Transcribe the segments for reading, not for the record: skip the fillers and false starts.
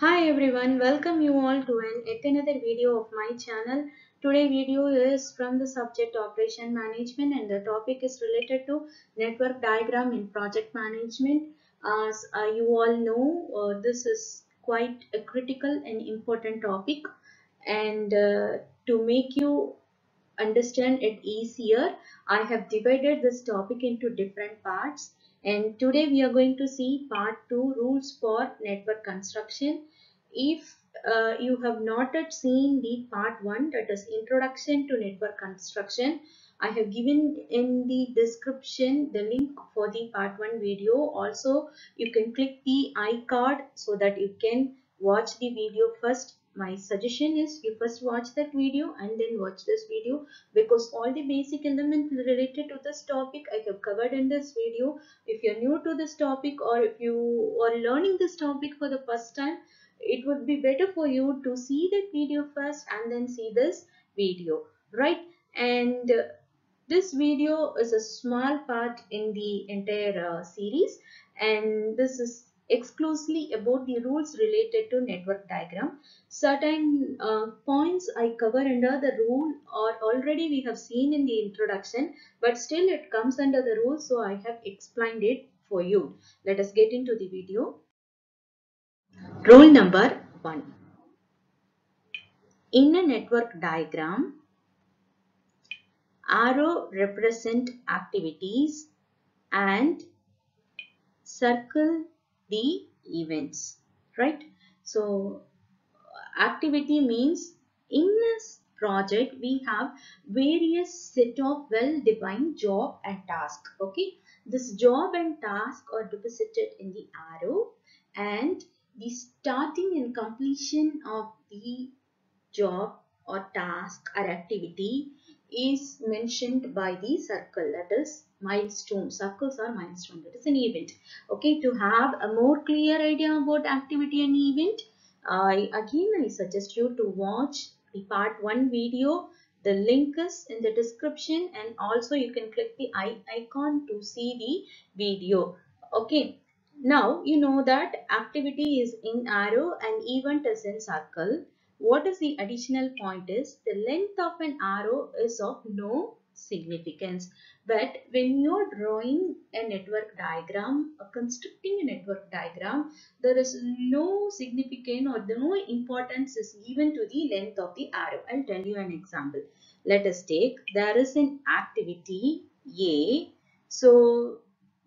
Hi everyone, welcome you all to yet another video of my channel. Today video is from the subject operation management and the topic is related to network diagram in project management. As you all know, this is quite a critical and important topic, and to make you understand it easier, I have divided this topic into different parts, and today we are going to see part 2, rules for network construction. If you have not yet seen the part 1, that is introduction to network construction, I have given in the description the link for the part 1 video. Also, you can click the I card so that you can watch the video first. My suggestion is you first watch that video and then watch this video, because all the basic elements related to this topic I have covered in this video. If you're new to this topic or if you are learning this topic for the first time, it would be better for you to see that video first and then see this video, right? And this video is a small part in the entire series, and this is exclusively about the rules related to network diagram. Certain points I cover under the rule or already we have seen in the introduction, but still it comes under the rule, so I have explained it for you. Let us get into the video. Rule number 1. In a network diagram, arrow represent activities and circle the events, right? So activity means in this project we have various set of well defined job and task. Okay, this job and task are deposited in the arrow, and the starting and completion of the job or task or activity is mentioned by the circle, that is milestone. Circles are milestone, that is an event. Okay, to have a more clear idea about activity and event, I suggest you to watch the part 1 video. The link is in the description, and also you can click the icon to see the video. Okay, now you know that activity is in arrow and event is in circle. What is the additional point is the length of an arrow is of no significance. But when you are drawing a network diagram or constructing a network diagram, there is no significance or no importance is given to the length of the arrow. I'll tell you an example. Let us take, there is an activity A. So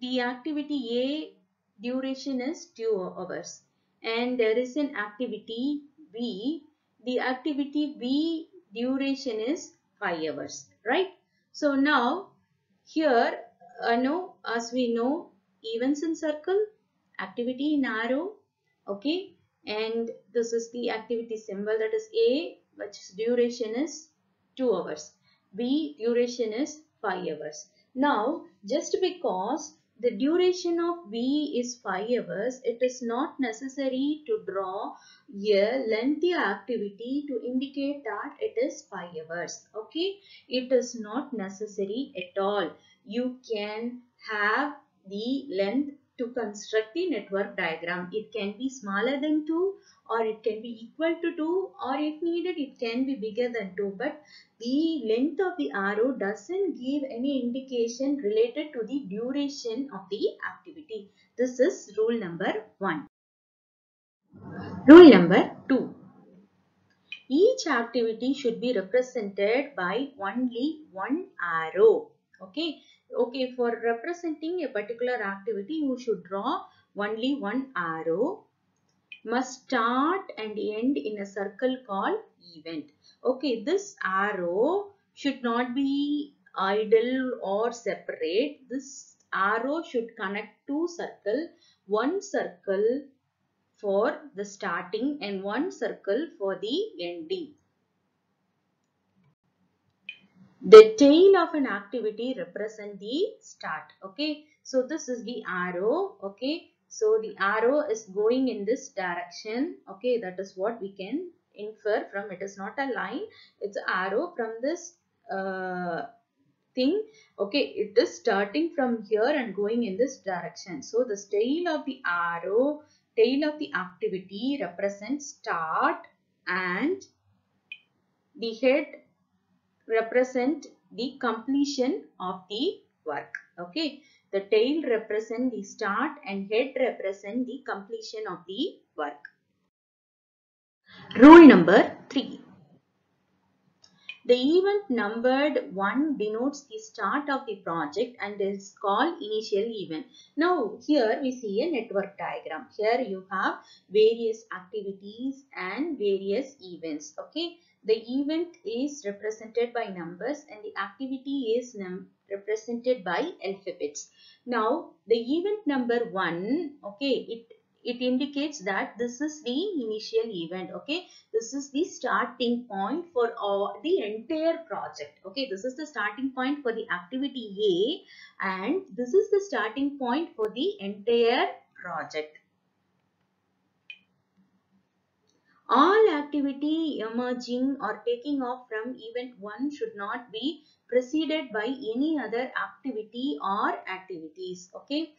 the activity A duration is 2 hours, and there is an activity B. The activity B duration is 5 hours, right? So now here, as we know, events in circle, activity in arrow, okay, and this is the activity symbol, that is A, which duration is 2 hours, B duration is 5 hours. Now just because the duration of B is 5 hours, it is not necessary to draw a lengthy activity to indicate that it is 5 hours. Okay, it is not necessary at all. You can have the length to construct the network diagram. It can be smaller than 2, or it can be equal to 2, or if needed it can be bigger than 2, but the length of the arrow doesn't give any indication related to the duration of the activity. This is rule number 1. Rule number 2. Each activity should be represented by only one arrow. Okay. Okay, for representing a particular activity, you should draw only one arrow. Must start and end in a circle called event. Okay, this arrow should not be idle or separate. This arrow should connect two circles, one circle for the starting and one circle for the ending. The tail of an activity represent the start. Okay, so this is the arrow. Okay, so the arrow is going in this direction. Okay, that is what we can infer from it. Is not a line, it's an arrow from this thing. Okay, it is starting from here and going in this direction. So the tail of the arrow tail of the activity represents start and the head represent the completion of the work. Okay, the tail represent the start and head represent the completion of the work. Rule number 3. The event numbered 1 denotes the start of the project and is called initial event. Now here we see a network diagram. Here you have various activities and various events. Okay, the event is represented by numbers and the activity is represented by alphabets. Now the event number 1, okay, it indicates that this is the initial event. Okay, this is the starting point for the entire project. Okay, this is the starting point for the activity A and this is the starting point for the entire project. All activity emerging or taking off from event 1 should not be preceded by any other activity or activities. Okay,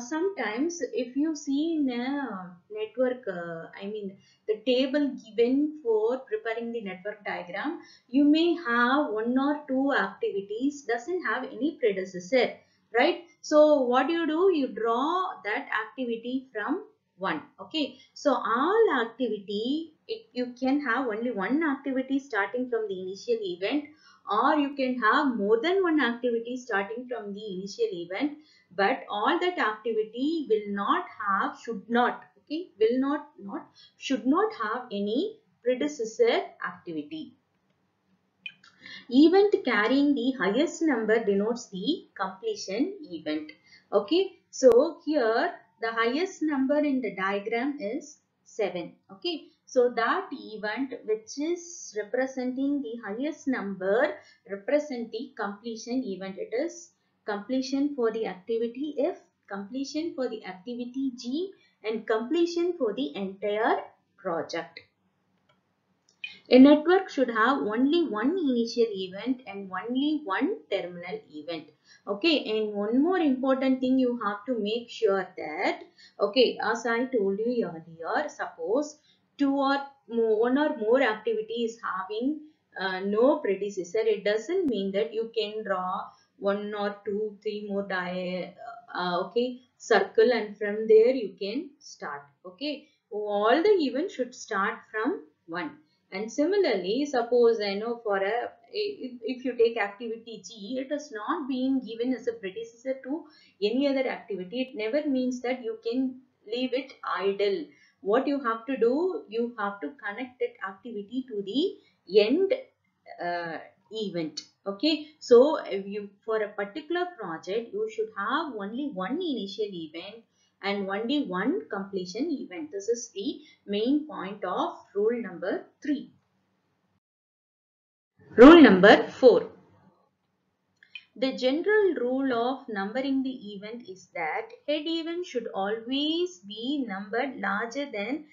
sometimes if you see in a network, the table given for preparing the network diagram, you may have 1 or 2 activities doesn't have any predecessor, right? So what do? You draw that activity from 1. Okay, so all activity, you can have only one activity starting from the initial event, or you can have more than one activity starting from the initial event, but all that activity will not have, should not, okay, will not should not have any predecessor activity. Event carrying the highest number denotes the completion event. Okay, so here the highest number in the diagram is 7. Okay, so that event which is representing the highest number represent the completion event. It is completion for the activity F, completion for the activity G, and completion for the entire project. A network should have only one initial event and only one terminal event. Okay, and one more important thing you have to make sure that, okay, as I told you earlier, suppose one or more activity is having no predecessor, it doesn't mean that you can draw 1 or 2, 3 more okay, circle, and from there you can start. Okay, all the events should start from 1. And similarly, suppose if you take activity G, it is not being given as a predecessor to any other activity. It never means that you can leave it idle. What you have to do, you have to connect that activity to the end event. Okay, so if you, for a particular project, you should have only one initial event and only one completion event. This is the main point of rule number 3. Rule number 4. The general rule of numbering the event is that head event should always be numbered larger than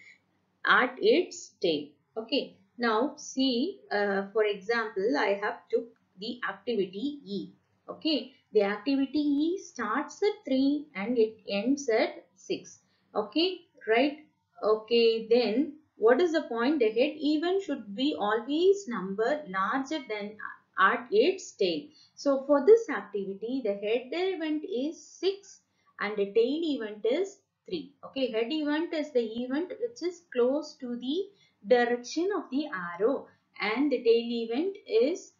at its tail. Okay, now see, for example, I have took the activity E. Okay, the activity E starts at 3 and it ends at 6. Okay, right? Okay, then what is the point? The head event should be always numbered larger than at its tail. So for this activity, the head event is 6 and the tail event is 3. Okay, head event is the event which is close to the direction of the arrow and the tail event is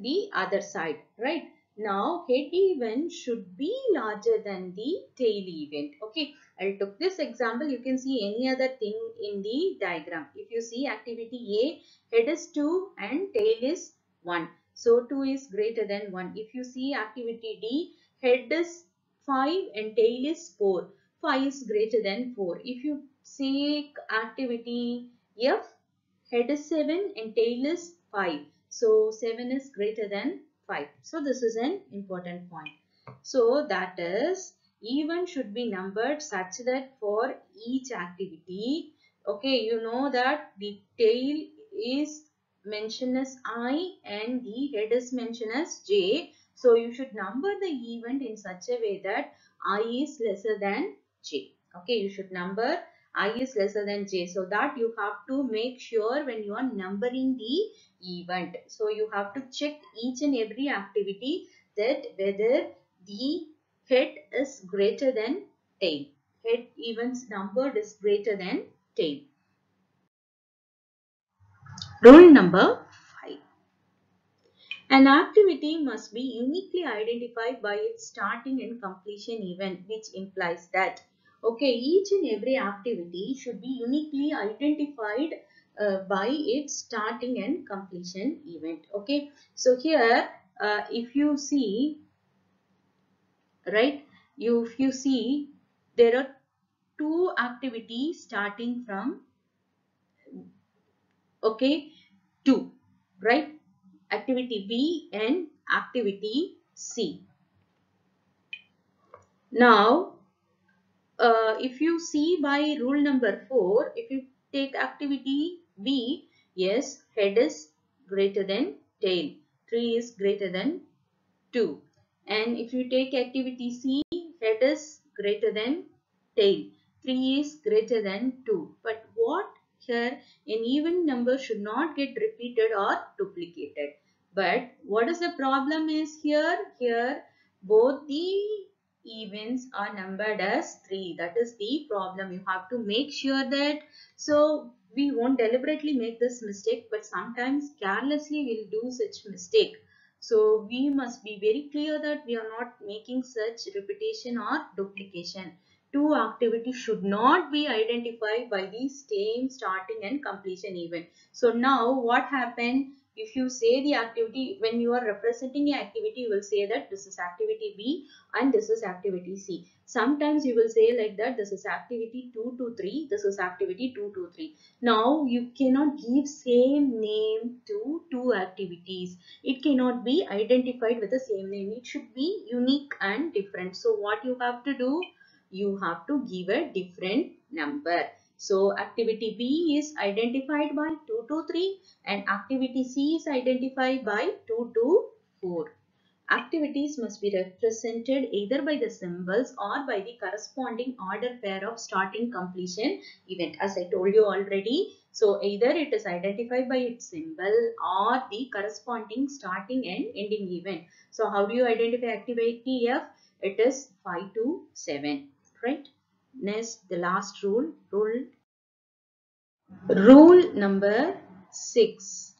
the other side, right? Now head event should be larger than the tail event. Okay, I took this example. You can see any other thing in the diagram. If you see activity A, head is 2 and tail is 1. So 2 is greater than 1. If you see activity D, head is 5 and tail is 4. 5 is greater than 4. If you see activity F, head is 7 and tail is 5. So 7 is greater than 5. So this is an important point. So that is, event should be numbered such that for each activity, okay, you know that the tail is mentioned as I and the head is mentioned as J. So you should number the event in such a way that I is lesser than J. Okay, you should number I is lesser than j. So that you have to make sure when you are numbering the event. So you have to check each and every activity that whether the head is greater than tail. Head events numbered is greater than tail. Rule number 5. An activity must be uniquely identified by its starting and completion event, which implies that, okay, each and every activity should be uniquely identified by its starting and completion event. Okay, so here if you see, right, if you see, there are two activities starting from, okay, 2, right? Activity B and activity C. Now, if you see by rule number 4, if you take activity B, yes, head is greater than tail. 3 is greater than 2. And if you take activity C, head is greater than tail. 3 is greater than 2. But what here, an even number should not get repeated or duplicated. But what is the problem is here? Here both the events are numbered as 3. That is the problem. You have to make sure that, so we won't deliberately make this mistake, but sometimes carelessly we'll do such mistake. So we must be very clear that we are not making such repetition or duplication. Two activities should not be identified by the same starting and completion event. So now what happened? If you say the activity, when you are representing the activity, you will say that this is activity B and this is activity C. Sometimes you will say like that, this is activity 2 to 3, this is activity 2 to 3. Now you cannot give same name to two activities. It cannot be identified with the same name. It should be unique and different. So what you have to do? You have to give a different number. So activity B is identified by 2 to 3 and activity C is identified by 2 to 4. Activities must be represented either by the symbols or by the corresponding order pair of starting completion event, as I told you already. So either it is identified by its symbol or the corresponding starting and ending event. So how do you identify activity F? It is 5 to 7, right? Next, the last rule number 6.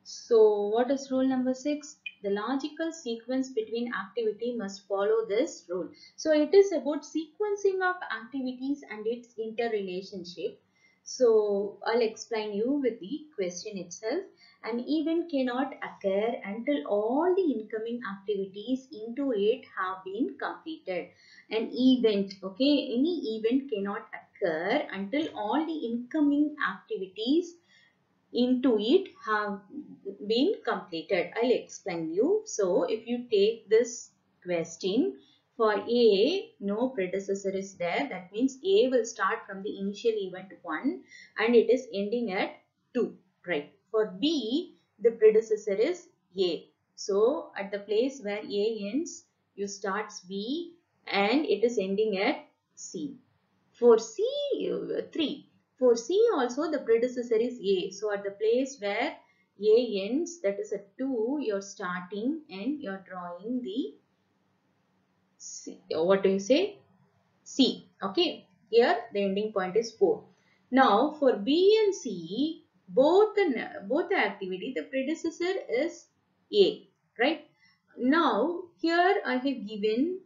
So what is rule number 6? The logical sequence between activity must follow this rule. So it is about sequencing of activities and its interrelationship. So I'll explain you with the question itself. An event cannot occur until all the incoming activities into it have been completed. An event, okay, any event cannot occur until all the incoming activities into it have been completed. I'll explain you. So if you take this question, for A, no predecessor is there. That means A will start from the initial event 1 and it is ending at 2, right? For B, the predecessor is A. So at the place where A ends, you start B and it is ending at C. For C, 3. For C also the predecessor is A. So at the place where A ends, that is at 2, you're starting and you're drawing the C. What do you say? C. Okay. Here the ending point is 4. Now for B and C, both the activity, the predecessor is A. Right? Now here I have given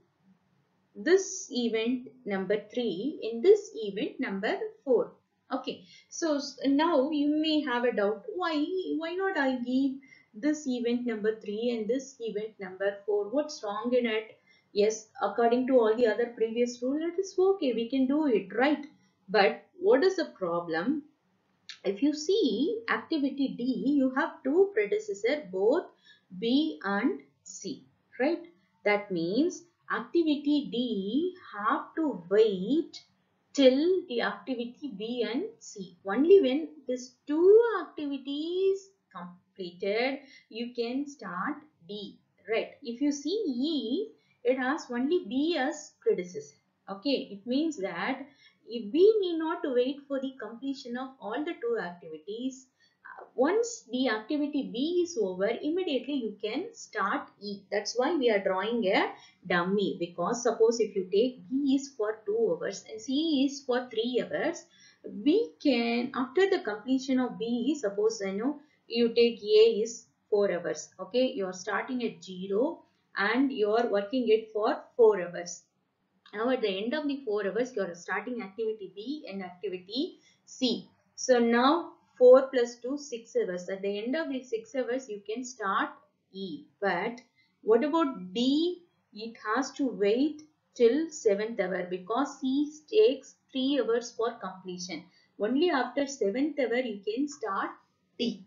this event number 3 in this event number 4. Okay, so now you may have a doubt, why not I give this event number 3 and this event number 4? What's wrong in it? Yes, according to all the other previous rule, it is okay, we can do it, right? But what is the problem? If you see activity D, you have two predecessor, both B and C, right? That means activity D have to wait till the activity B and C. Only when these two activities completed, you can start D, right? If you see E, it has only B as predecessor. Okay, it means that we need not wait for the completion of all the two activities. Once the activity B is over, immediately you can start E. That's why we are drawing a dummy, because suppose if you take B is for 2 hours and C is for 3 hours, we can, after the completion of B, suppose you take A is 4 hours. Okay, you are starting at 0 and you are working it for 4 hours. Now at the end of the 4 hours, you are starting activity B and activity C. So now 4 plus 2, 6 hours. At the end of the 6 hours, you can start E. But what about D? It has to wait till 7th hour, because C takes 3 hours for completion. Only after 7th hour, you can start D.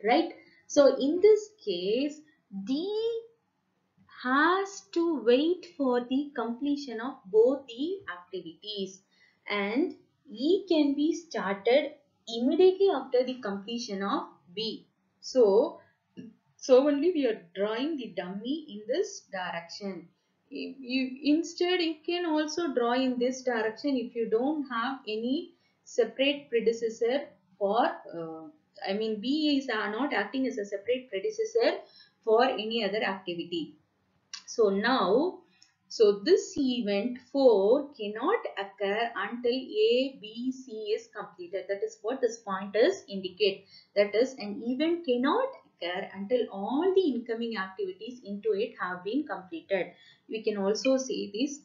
Right? So in this case, D has to wait for the completion of both the activities, and E can be started immediately after the completion of B. So only we are drawing the dummy in this direction. Instead, you can also draw in this direction if you don't have any separate predecessor for, B is not acting as a separate predecessor for any other activity. So now, so this event 4 cannot occur until A, B, C is completed. That is what this pointers indicate. That is, an event cannot occur until all the incoming activities into it have been completed. We can also say this: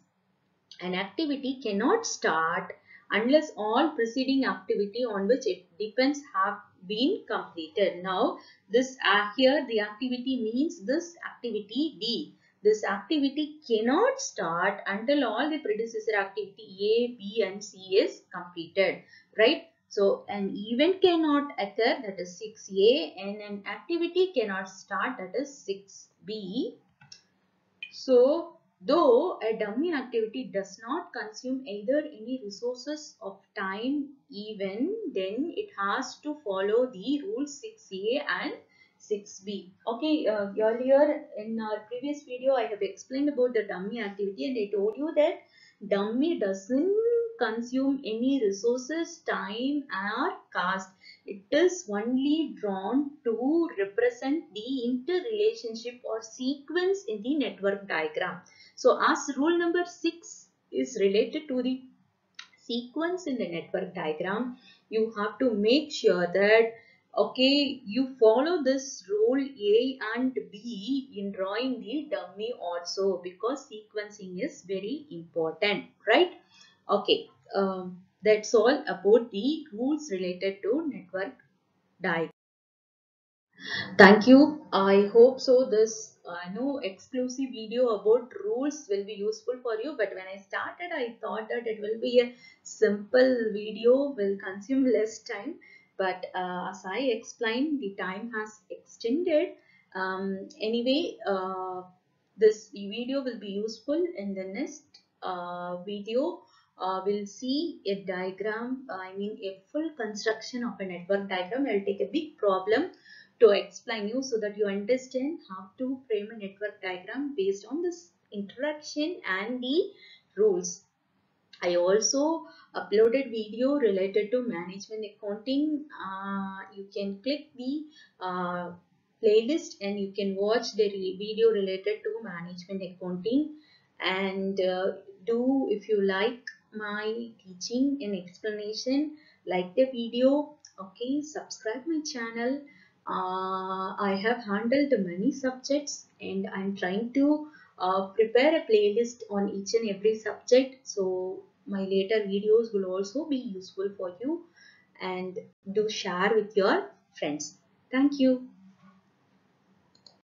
an activity cannot start unless all preceding activity on which it depends have been completed. Now, this here the activity means this activity D. This activity cannot start until all the predecessor activity A, B and C is completed. Right? So, an event cannot occur, that is 6A, and an activity cannot start, that is 6B. So, though a dummy activity does not consume either any resources of time even, then it has to follow the rules 6A and 6B. Okay, earlier in our previous video, I have explained about the dummy activity, and I told you that dummy doesn't consume any resources, time or cost. It is only drawn to represent the interrelationship or sequence in the network diagram. So as rule number 6 is related to the sequence in the network diagram, you have to make sure that, okay, you follow this rule A and B in drawing the dummy also, because sequencing is very important, right? Okay, that's all about the rules related to network diagram. Thank you. I hope so. This no exclusive video about rules will be useful for you. But when I started, I thought that it will be a simple video, will consume less time. But as I explained, the time has extended. Anyway, this video will be useful in the next video. We'll see a diagram, a full construction of a network diagram. I'll take a big problem to explain you so that you understand how to frame a network diagram based on this interaction and the rules. I also uploaded video related to management accounting. You can click the playlist and you can watch the video related to management accounting, and do, if you like my teaching and explanation, like the video. Okay, subscribe my channel. I have handled many subjects and I'm trying to prepare a playlist on each and every subject, so my later videos will also be useful for you, and do share with your friends. Thank you.